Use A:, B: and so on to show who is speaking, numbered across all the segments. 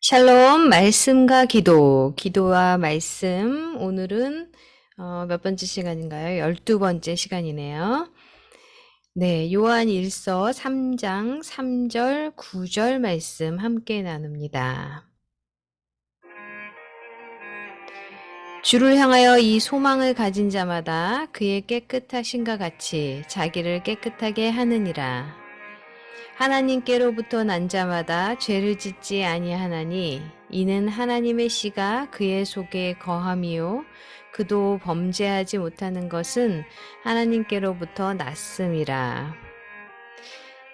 A: 샬롬, 말씀과 기도, 기도와 말씀. 오늘은 몇 번째 시간인가요? 12번째 시간이네요. 네, 요한 1서 3장 3절, 9절 말씀 함께 나눕니다. 주를 향하여 이 소망을 가진 자마다 그의 깨끗하심과 같이 자기를 깨끗하게 하느니라. 하나님께로부터 난 자마다 죄를 짓지 아니하나니 이는 하나님의 씨가 그의 속에 거함이요 그도 범죄하지 못하는 것은 하나님께로부터 났음이라.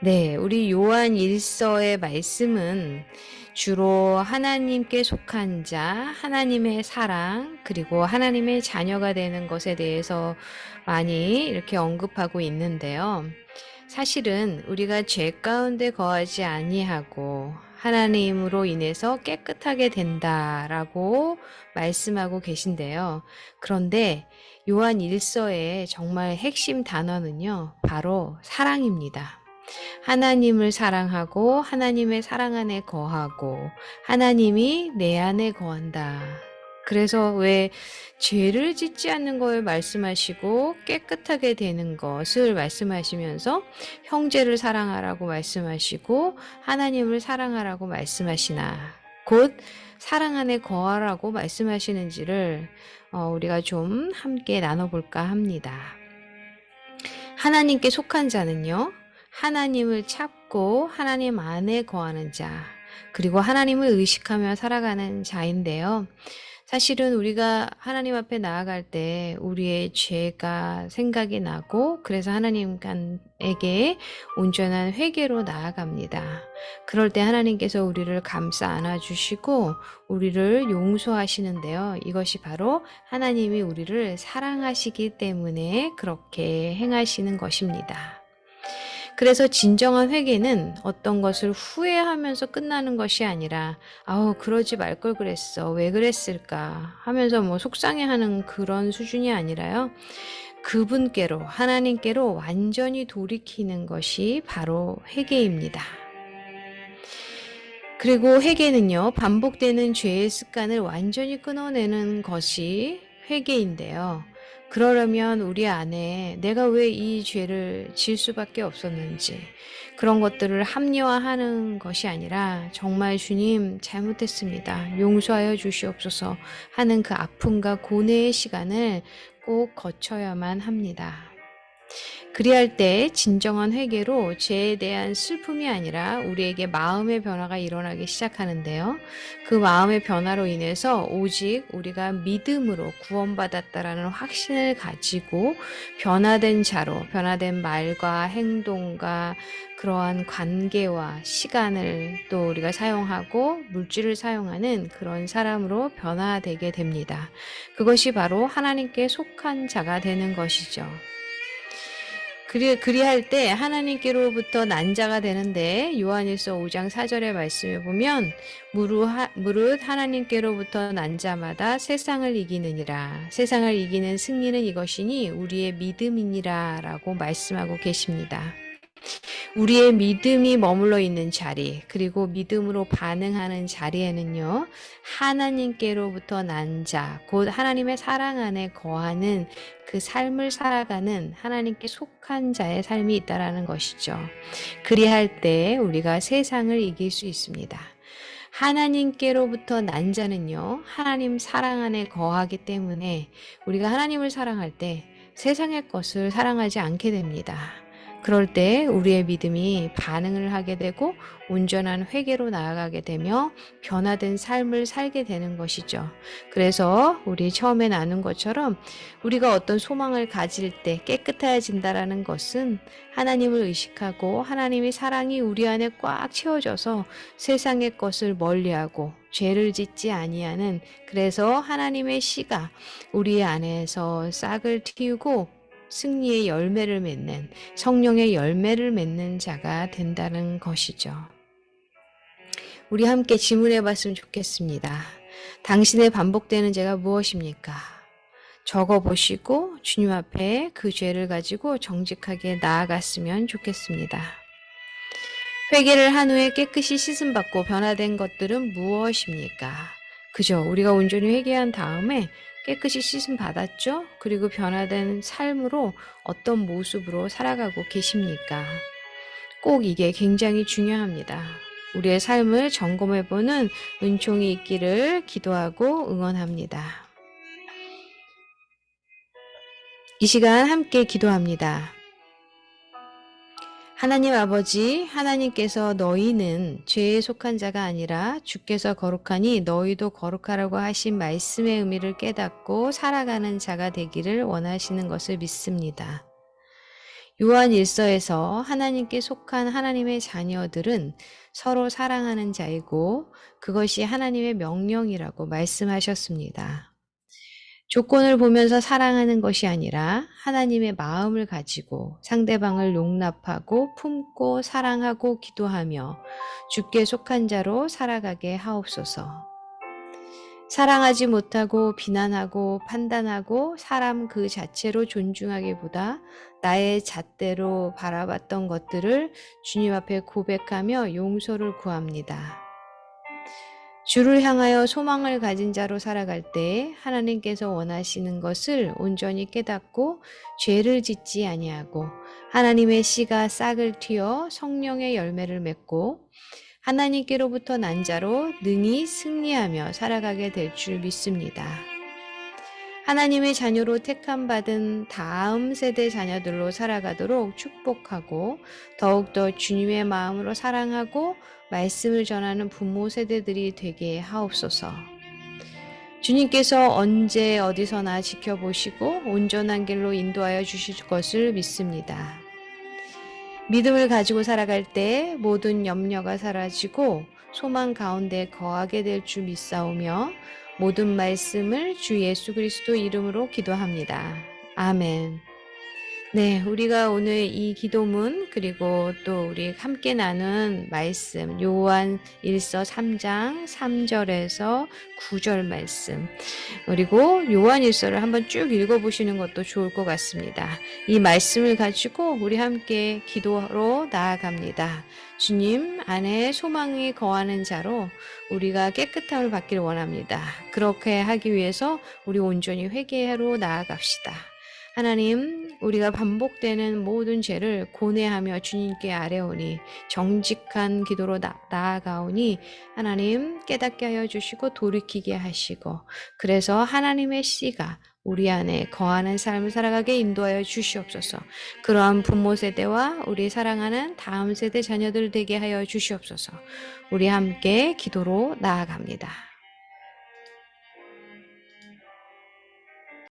A: 네, 우리 요한 1서의 말씀은 주로 하나님께 속한 자, 하나님의 사랑, 그리고 하나님의 자녀가 되는 것에 대해서 많이 이렇게 언급하고 있는데요. 사실은 우리가 죄 가운데 거하지 아니하고 하나님으로 인해서 깨끗하게 된다라고 말씀하고 계신데요. 그런데 요한 1서의 정말 핵심 단어는요, 바로 사랑입니다. 하나님을 사랑하고 하나님의 사랑 안에 거하고 하나님이 내 안에 거한다. 그래서 왜 죄를 짓지 않는 걸 말씀하시고 깨끗하게 되는 것을 말씀하시면서 형제를 사랑하라고 말씀하시고 하나님을 사랑하라고 말씀하시나 곧 사랑 안에 거하라고 말씀하시는지를 우리가 좀 함께 나눠볼까 합니다. 하나님께 속한 자는요, 하나님을 찾고 하나님 안에 거하는 자, 그리고 하나님을 의식하며 살아가는 자인데요. 사실은 우리가 하나님 앞에 나아갈 때 우리의 죄가 생각이 나고 그래서 하나님에게 온전한 회개로 나아갑니다. 그럴 때 하나님께서 우리를 감싸 안아주시고 우리를 용서하시는데요. 이것이 바로 하나님이 우리를 사랑하시기 때문에 그렇게 행하시는 것입니다. 그래서 진정한 회개는 어떤 것을 후회하면서 끝나는 것이 아니라 아우 그러지 말 걸 그랬어. 왜 그랬을까? 하면서 뭐 속상해하는 그런 수준이 아니라요. 그분께로 하나님께로 완전히 돌이키는 것이 바로 회개입니다. 그리고 회개는요. 반복되는 죄의 습관을 완전히 끊어내는 것이 회개인데요. 그러려면 우리 안에 내가 왜 이 죄를 질 수밖에 없었는지 그런 것들을 합리화하는 것이 아니라 정말 주님 잘못했습니다. 용서하여 주시옵소서 하는 그 아픔과 고뇌의 시간을 꼭 거쳐야만 합니다. 그리할 때 진정한 회개로 죄에 대한 슬픔이 아니라 우리에게 마음의 변화가 일어나기 시작하는데요. 그 마음의 변화로 인해서 오직 우리가 믿음으로 구원받았다라는 확신을 가지고 변화된 자로, 변화된 말과 행동과 그러한 관계와 시간을 또 우리가 사용하고 물질을 사용하는 그런 사람으로 변화되게 됩니다. 그것이 바로 하나님께 속한 자가 되는 것이죠. 그리할 때 하나님께로부터 난 자가 되는데 요한일서 5장 4절의 말씀에 보면 무릇 하나님께로부터 난 자마다 세상을 이기느니라. 세상을 이기는 승리는 이것이니 우리의 믿음이니라 라고 말씀하고 계십니다. 우리의 믿음이 머물러 있는 자리, 그리고 믿음으로 반응하는 자리에는요, 하나님께로부터 난 자, 곧 하나님의 사랑 안에 거하는 그 삶을 살아가는 하나님께 속한 자의 삶이 있다라는 것이죠. 그리할 때 우리가 세상을 이길 수 있습니다. 하나님께로부터 난 자는요, 하나님 사랑 안에 거하기 때문에 우리가 하나님을 사랑할 때 세상의 것을 사랑하지 않게 됩니다. 그럴 때 우리의 믿음이 반응을 하게 되고 온전한 회개로 나아가게 되며 변화된 삶을 살게 되는 것이죠. 그래서 우리 처음에 나눈 것처럼 우리가 어떤 소망을 가질 때 깨끗해진다라는 것은 하나님을 의식하고 하나님의 사랑이 우리 안에 꽉 채워져서 세상의 것을 멀리하고 죄를 짓지 아니하는, 그래서 하나님의 씨가 우리 안에서 싹을 틔우고 승리의 열매를 맺는, 성령의 열매를 맺는 자가 된다는 것이죠. 우리 함께 질문해 봤으면 좋겠습니다. 당신의 반복되는 죄가 무엇입니까? 적어 보시고 주님 앞에 그 죄를 가지고 정직하게 나아갔으면 좋겠습니다. 회개를 한 후에 깨끗이 씻음받고 변화된 것들은 무엇입니까? 그죠? 우리가 온전히 회개한 다음에 깨끗이 씻음 받았죠? 그리고 변화된 삶으로 어떤 모습으로 살아가고 계십니까? 꼭 이게 굉장히 중요합니다. 우리의 삶을 점검해보는 은총이 있기를 기도하고 응원합니다. 이 시간 함께 기도합니다. 하나님 아버지, 하나님께서 너희는 죄에 속한 자가 아니라 주께서 거룩하니 너희도 거룩하라고 하신 말씀의 의미를 깨닫고 살아가는 자가 되기를 원하시는 것을 믿습니다. 요한 1서에서 하나님께 속한 하나님의 자녀들은 서로 사랑하는 자이고 그것이 하나님의 명령이라고 말씀하셨습니다. 조건을 보면서 사랑하는 것이 아니라 하나님의 마음을 가지고 상대방을 용납하고 품고 사랑하고 기도하며 주께 속한 자로 살아가게 하옵소서. 사랑하지 못하고 비난하고 판단하고 사람 그 자체로 존중하기보다 나의 잣대로 바라봤던 것들을 주님 앞에 고백하며 용서를 구합니다. 주를 향하여 소망을 가진 자로 살아갈 때 하나님께서 원하시는 것을 온전히 깨닫고 죄를 짓지 아니하고 하나님의 씨가 싹을 틔어 성령의 열매를 맺고 하나님께로부터 난 자로 능히 승리하며 살아가게 될 줄 믿습니다. 하나님의 자녀로 택함받은 다음 세대 자녀들로 살아가도록 축복하고 더욱더 주님의 마음으로 사랑하고 말씀을 전하는 부모 세대들이 되게 하옵소서. 주님께서 언제 어디서나 지켜보시고 온전한 길로 인도하여 주실 것을 믿습니다. 믿음을 가지고 살아갈 때 모든 염려가 사라지고 소망 가운데 거하게 될 줄 믿사오며 모든 말씀을 주 예수 그리스도 이름으로 기도합니다. 아멘. 네, 우리가 오늘 이 기도문 그리고 또 우리 함께 나눈 말씀 요한 1서 3장 3절에서 9절 말씀 그리고 요한 1서를 한번 쭉 읽어보시는 것도 좋을 것 같습니다. 이 말씀을 가지고 우리 함께 기도로 나아갑니다. 주님 안에 소망이 거하는 자로 우리가 깨끗함을 받기를 원합니다. 그렇게 하기 위해서 우리 온전히 회개로 나아갑시다. 하나님, 우리가 반복되는 모든 죄를 고뇌하며 주님께 아뢰오니 정직한 기도로 나아가오니 하나님 깨닫게 하여 주시고 돌이키게 하시고 그래서 하나님의 씨가 우리 안에 거하는 삶을 살아가게 인도하여 주시옵소서. 그러한 부모 세대와 우리 사랑하는 다음 세대 자녀들 되게 하여 주시옵소서. 우리 함께 기도로 나아갑니다.